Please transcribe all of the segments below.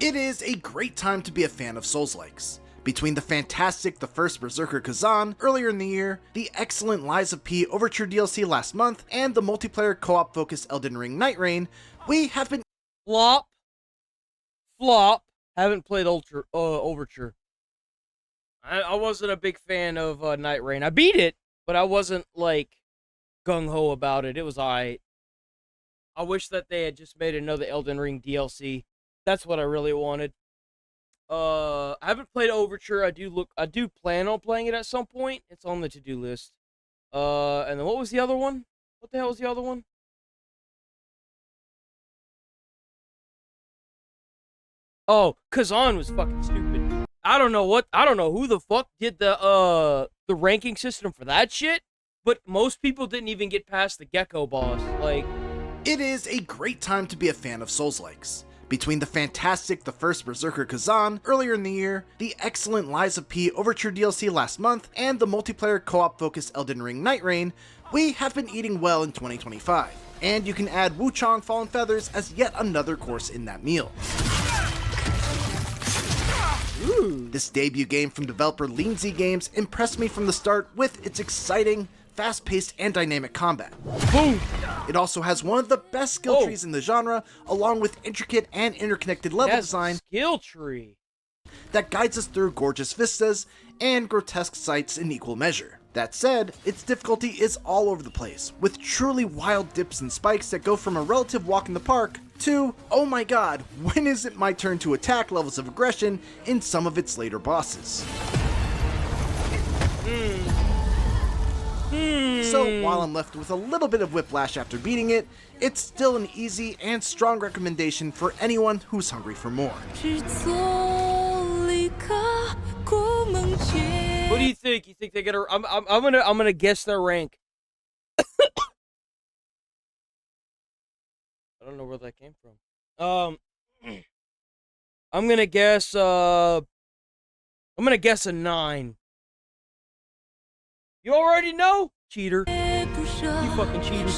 It is a great time to be a fan of Souls-likes. Between the fantastic The First Berserker Kazan earlier in the year, the excellent Lies of P Overture DLC last month, and the multiplayer co-op focused Elden Ring Night Rain, we have been Flop. Haven't played Overture. I wasn't a big fan of Night Rain. I beat it, but I wasn't like gung-ho about it. It was alright. I wish that they had just made another Elden Ring DLC. That's what I really wanted. I haven't played Overture. I do plan on playing it at some point. It's on the to-do list. And then what was the other one? What the hell was the other one? Oh, Kazan was fucking stupid. I don't know who the fuck did the ranking system for that shit, but most people didn't even get past the Gecko boss. Like, it is a great time to be a fan of Souls-likes. Between the fantastic The First Berserker Kazan earlier in the year, the excellent Lies of P Overture DLC last month, and the multiplayer co-op focused Elden Ring Night Rain, we have been eating well in 2025. And you can add Wuchang Fallen Feathers as yet another course in that meal. ooh. This debut game from developer Lean Z Games impressed me from the start with its exciting, fast-paced, and dynamic combat. Boom! It also has one of the best skill trees in the genre, along with intricate and interconnected level design skill tree that guides us through gorgeous vistas and grotesque sights in equal measure. That said, its difficulty is all over the place, with truly wild dips and spikes that go from a relative walk in the park to, oh my god, when is it my turn to attack levels of aggression in some of its later bosses. So while I'm left with a little bit of whiplash after beating it, it's still an easy and strong recommendation for anyone who's hungry for more. What do you think? You think they get a? I'm gonna guess their rank. I don't know where that came from. I'm gonna guess. I'm gonna guess a 9. You already know, cheater. You fucking cheater.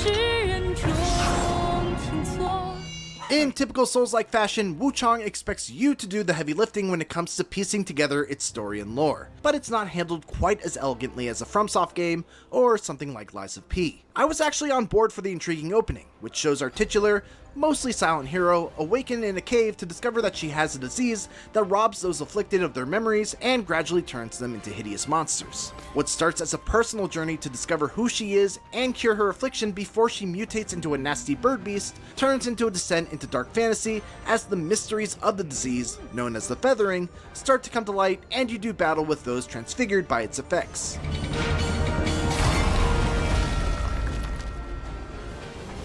In typical Souls-like fashion, Wuchang expects you to do the heavy lifting when it comes to piecing together its story and lore, but it's not handled quite as elegantly as a FromSoft game or something like Lies of P. I was actually on board for the intriguing opening, which shows our titular, mostly silent hero awaken in a cave to discover that she has a disease that robs those afflicted of their memories and gradually turns them into hideous monsters. What starts as a personal journey to discover who she is and cure her affliction before she mutates into a nasty bird beast turns into a descent into dark fantasy as the mysteries of the disease, known as the feathering, start to come to light and you do battle with those transfigured by its effects.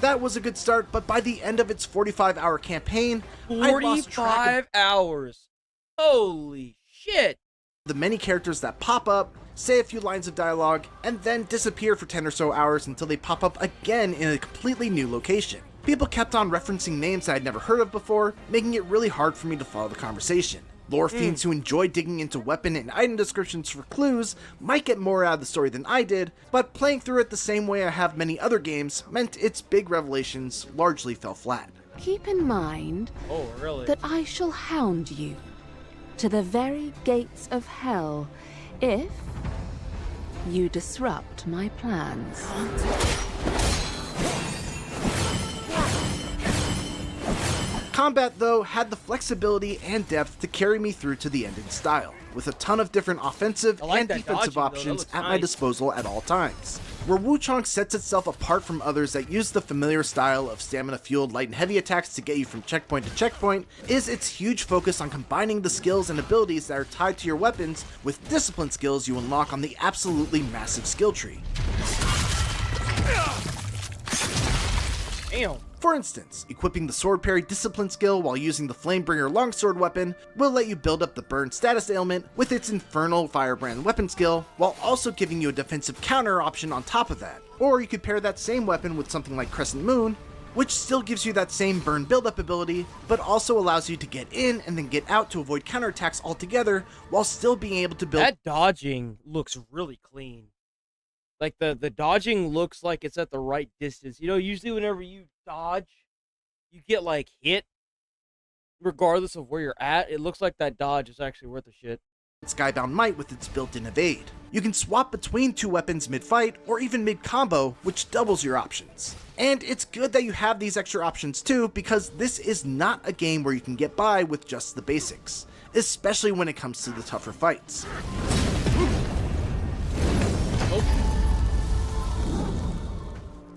That was a good start, but by the end of its 45-hour campaign, I lost track of 45 hours. Holy shit. the many characters that pop up, say a few lines of dialogue, and then disappear for 10 or so hours until they pop up again in a completely new location. People kept on referencing names I had never heard of before, making it really hard for me to follow the conversation. Lore fiends who enjoy digging into weapon and item descriptions for clues might get more out of the story than I did, but playing through it the same way I have many other games meant its big revelations largely fell flat. Keep in mind really? that I shall hound you to the very gates of hell if you disrupt my plans. Combat, though, had the flexibility and depth to carry me through to the end in style, with a ton of different offensive and defensive options at my disposal at all times. Where Wuchang sets itself apart from others that use the familiar style of stamina-fueled light and heavy attacks to get you from checkpoint to checkpoint is its huge focus on combining the skills and abilities that are tied to your weapons with discipline skills you unlock on the absolutely massive skill tree. Damn. For instance, equipping the sword parry discipline skill while using the Flamebringer longsword weapon will let you build up the burn status ailment with its infernal firebrand weapon skill, while also giving you a defensive counter option on top of that. Or you could pair that same weapon with something like Crescent Moon, which still gives you that same burn build-up ability, but also allows you to get in and then get out to avoid counterattacks altogether, while still being able to build— That dodging looks really clean. Like, the dodging looks like it's at the right distance. You know, usually whenever you dodge, you get, like, hit. regardless of where you're at, it looks like that dodge is actually worth a shit. Skybound Might with its built-in evade. You can swap between two weapons mid-fight or even mid-combo, which doubles your options. And it's good that you have these extra options too, because this is not a game where you can get by with just the basics, especially when it comes to the tougher fights.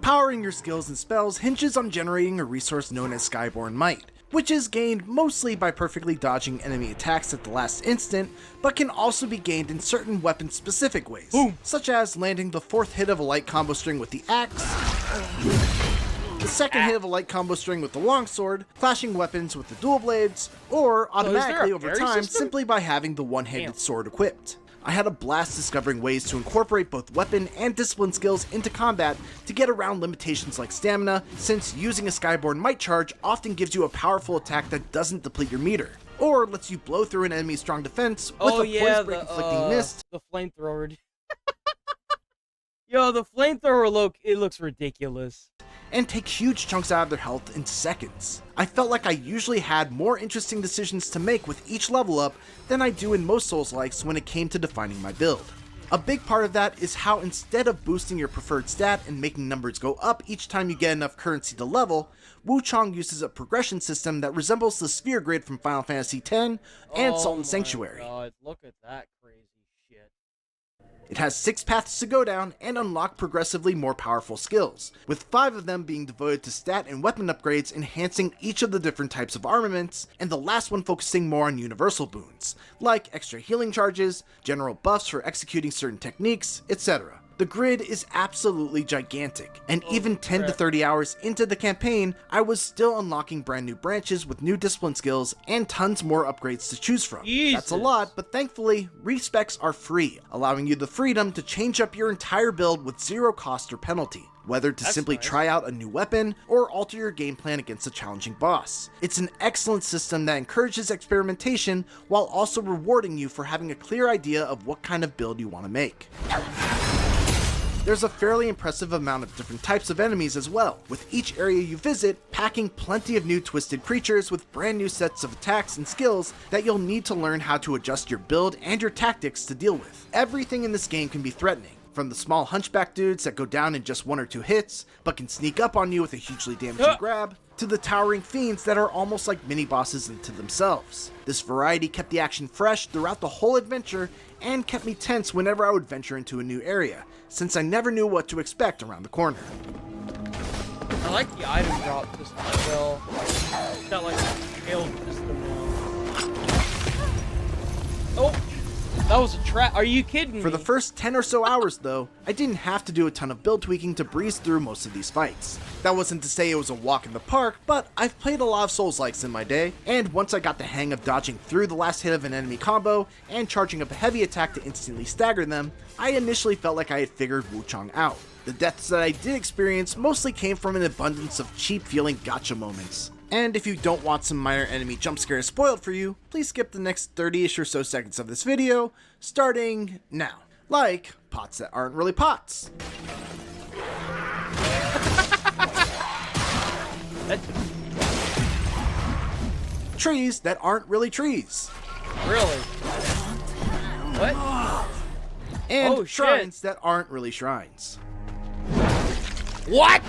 Powering your skills and spells hinges on generating a resource known as Skyborn Might, which is gained mostly by perfectly dodging enemy attacks at the last instant, but can also be gained in certain weapon-specific ways, such as landing the 4th hit of a light combo string with the axe, the 2nd hit of a light combo string with the longsword, clashing weapons with the dual blades, or automatically over time simply by having the one-handed sword equipped. I had a blast discovering ways to incorporate both weapon and discipline skills into combat to get around limitations like stamina, since using a Skyborn Might charge often gives you a powerful attack that doesn't deplete your meter, or lets you blow through an enemy's strong defense with a poise-break inflicting mist. The flamethrower. Yo, the flamethrower it looks ridiculous. And take huge chunks out of their health in seconds. I felt like I usually had more interesting decisions to make with each level up than I do in most Souls-likes when it came to defining my build. A big part of that is how instead of boosting your preferred stat and making numbers go up each time you get enough currency to level, Wuchang uses a progression system that resembles the sphere grid from Final Fantasy X and Salt and Sanctuary. God, look at that crazy shit. It has 6 paths to go down and unlock progressively more powerful skills, with 5 of them being devoted to stat and weapon upgrades enhancing each of the different types of armaments, and the last one focusing more on universal boons, like extra healing charges, general buffs for executing certain techniques, etc. The grid is absolutely gigantic, and even 10 to 30 hours into the campaign, I was still unlocking brand new branches with new discipline skills and tons more upgrades to choose from. That's a lot, but thankfully, respecs are free, allowing you the freedom to change up your entire build with zero cost or penalty, whether to simply try out a new weapon or alter your game plan against a challenging boss. It's an excellent system that encourages experimentation while also rewarding you for having a clear idea of what kind of build you want to make. There's a fairly impressive amount of different types of enemies as well, with each area you visit packing plenty of new twisted creatures with brand new sets of attacks and skills that you'll need to learn how to adjust your build and your tactics to deal with. Everything in this game can be threatening, from the small hunchback dudes that go down in just 1 or 2 hits, but can sneak up on you with a hugely damaging grab, to the towering fiends that are almost like mini-bosses into themselves. This variety kept the action fresh throughout the whole adventure and kept me tense whenever I would venture into a new area, since I never knew what to expect around the corner. I like the item drop system as well. It's got like a shield system now. Oh! That was a trap. Are you kidding me? For the first 10 or so hours though, I didn't have to do a ton of build tweaking to breeze through most of these fights. That wasn't to say it was a walk in the park, but I've played a lot of Souls-likes in my day, and once I got the hang of dodging through the last hit of an enemy combo and charging up a heavy attack to instantly stagger them, I initially felt like I had figured Wuchang out. The deaths that I did experience mostly came from an abundance of cheap feeling gotcha moments. And if you don't want some minor enemy jump scares spoiled for you, please skip the next 30-ish or so seconds of this video, starting now. Like, pots that aren't really pots. Trees that aren't really trees. Really? What? And shrines that aren't really shrines. What?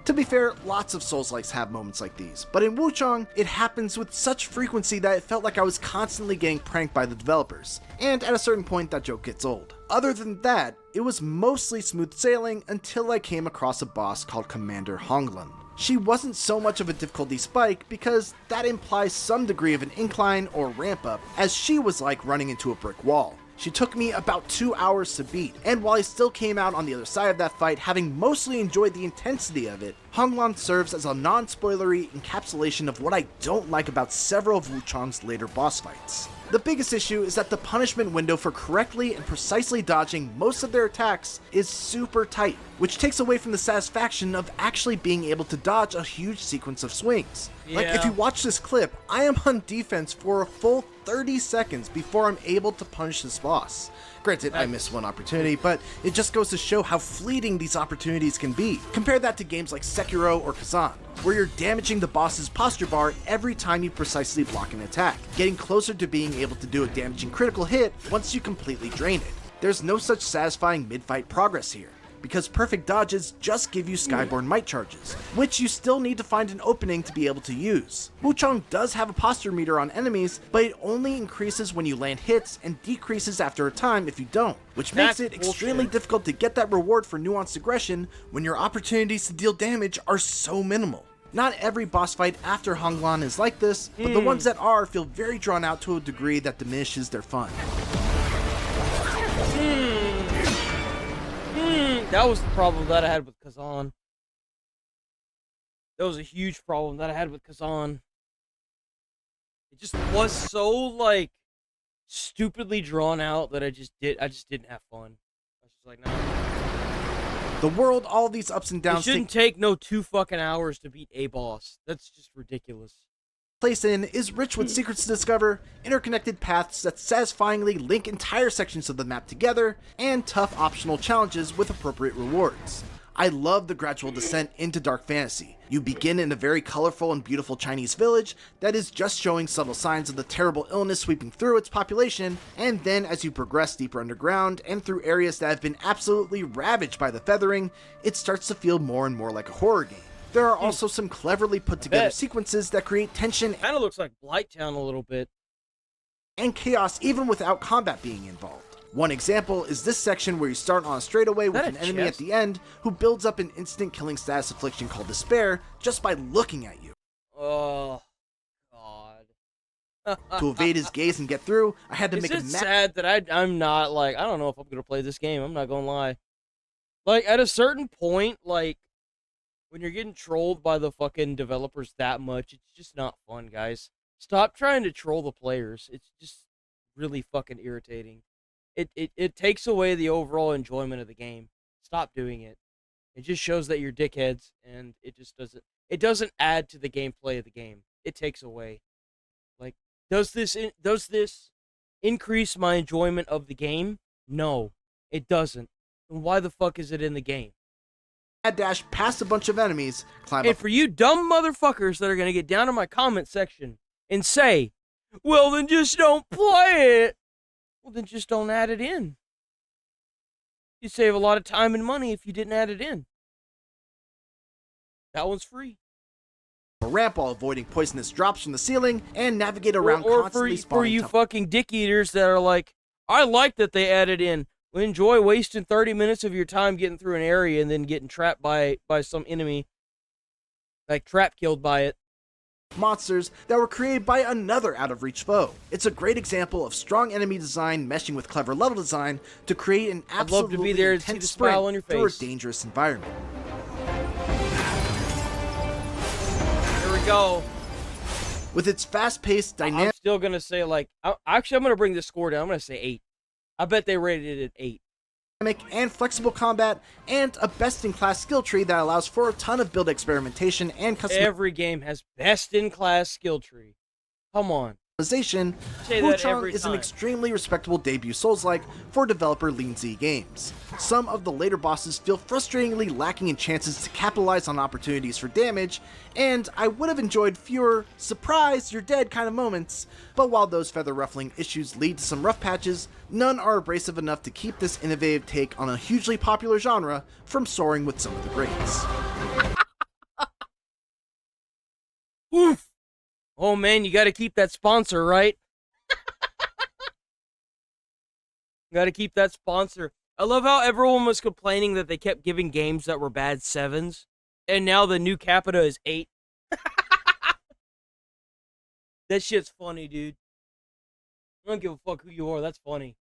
To be fair, lots of Souls-likes have moments like these, but in Wuchang, it happens with such frequency that it felt like I was constantly getting pranked by the developers, and at a certain point that joke gets old. Other than that, it was mostly smooth sailing until I came across a boss called Commander Honglan. She wasn't so much of a difficulty spike because that implies some degree of an incline or ramp up, as she was like running into a brick wall. She took me about 2 hours to beat, and while I still came out on the other side of that fight having mostly enjoyed the intensity of it, Honglan serves as a non-spoilery encapsulation of what I don't like about several of Wuchang's later boss fights. The biggest issue is that the punishment window for correctly and precisely dodging most of their attacks is super tight, which takes away from the satisfaction of actually being able to dodge a huge sequence of swings. Like, if you watch this clip, I am on defense for a full 30 seconds before I'm able to punish this boss. Granted, I missed one opportunity, but it just goes to show how fleeting these opportunities can be. Compare that to games like Sekiro or Kazan. where you're damaging the boss's posture bar every time you precisely block an attack, getting closer to being able to do a damaging critical hit once you completely drain it. There's no such satisfying mid-fight progress here, because perfect dodges just give you Skyborn Might charges, which you still need to find an opening to be able to use. Wuchang does have a posture meter on enemies, but it only increases when you land hits and decreases after a time if you don't, which makes it extremely difficult to get that reward for nuanced aggression when your opportunities to deal damage are so minimal. Not every boss fight after Honglan is like this, but the ones that are feel very drawn out to a degree that diminishes their fun. That was the problem that I had with Kazan. That was a huge problem that I had with Kazan. It just was so, like, stupidly drawn out that I just didn't have fun. I was just like, no. The world, all these ups and downs, It shouldn't take no 2 fucking hours to beat a boss. That's just ridiculous. Place in is rich with secrets to discover, interconnected paths that satisfyingly link entire sections of the map together, and tough optional challenges with appropriate rewards. I love the gradual descent into dark fantasy. You begin in a very colorful and beautiful Chinese village that is just showing subtle signs of the terrible illness sweeping through its population, and then as you progress deeper underground and through areas that have been absolutely ravaged by the feathering, it starts to feel more and more like a horror game. There are also some cleverly put together sequences that create tension. Kind of looks like Blighttown a little bit. And chaos even without combat being involved. One example is this section where you start on a straightaway with an enemy at the end who builds up an instant killing status affliction called Despair just by looking at you. Oh, God. To evade his gaze and get through, I had to make a It's sad that I'm not, like, I don't know if I'm going to play this game. I'm not going to lie. Like, at a certain point, like, when you're getting trolled by the fucking developers that much, it's just not fun, guys. Stop trying to troll the players. It's just really fucking irritating. It takes away the overall enjoyment of the game. Stop doing it. It just shows that you're dickheads, and it just doesn't add to the gameplay of the game. It takes away. Like, does this increase my enjoyment of the game? No, it doesn't. And why the fuck is it in the game? Dash past a bunch of enemies, climb And up. for you dumb motherfuckers that are going to get down in my comment section and say, well, then just don't play it. Well, then just don't add it in. You'd save a lot of time and money if you didn't add it in. That one's free. A ramp while avoiding poisonous drops from the ceiling and navigate around Or constantly for spawning you fucking dick eaters that are like, I like that they added in. Well, enjoy wasting 30 minutes of your time getting through an area and then getting trapped by some enemy. Like, trap killed by it. monsters that were created by another out-of-reach foe. It's a great example of strong enemy design meshing with clever level design to create an I'd love absolutely to be there to see intense the smile on your sprint through a face. dangerous environment. Here we go. With its fast-paced, I'm dynamic, still going to say, like, actually, I'm going to bring the score down. I'm going to say 8. I bet they rated it at 8. and flexible combat, and a best-in-class skill tree that allows for a ton of build experimentation and Every game has best-in-class skill tree. Come on. customization. Say that Wuchang every is an time. extremely respectable debut Souls-like for developer Lean Z Games. Some of the later bosses feel frustratingly lacking in chances to capitalize on opportunities for damage, and I would have enjoyed fewer surprise, you're dead kind of moments, but while those feather ruffling issues lead to some rough patches, none are abrasive enough to keep this innovative take on a hugely popular genre from soaring with some of the greats. Oof. Oh, man, you got to keep that sponsor, right? Got to keep that sponsor. I love how everyone was complaining that they kept giving games that were bad 7s, and now the new capita is 8. That shit's funny, dude. I don't give a fuck who you are. That's funny.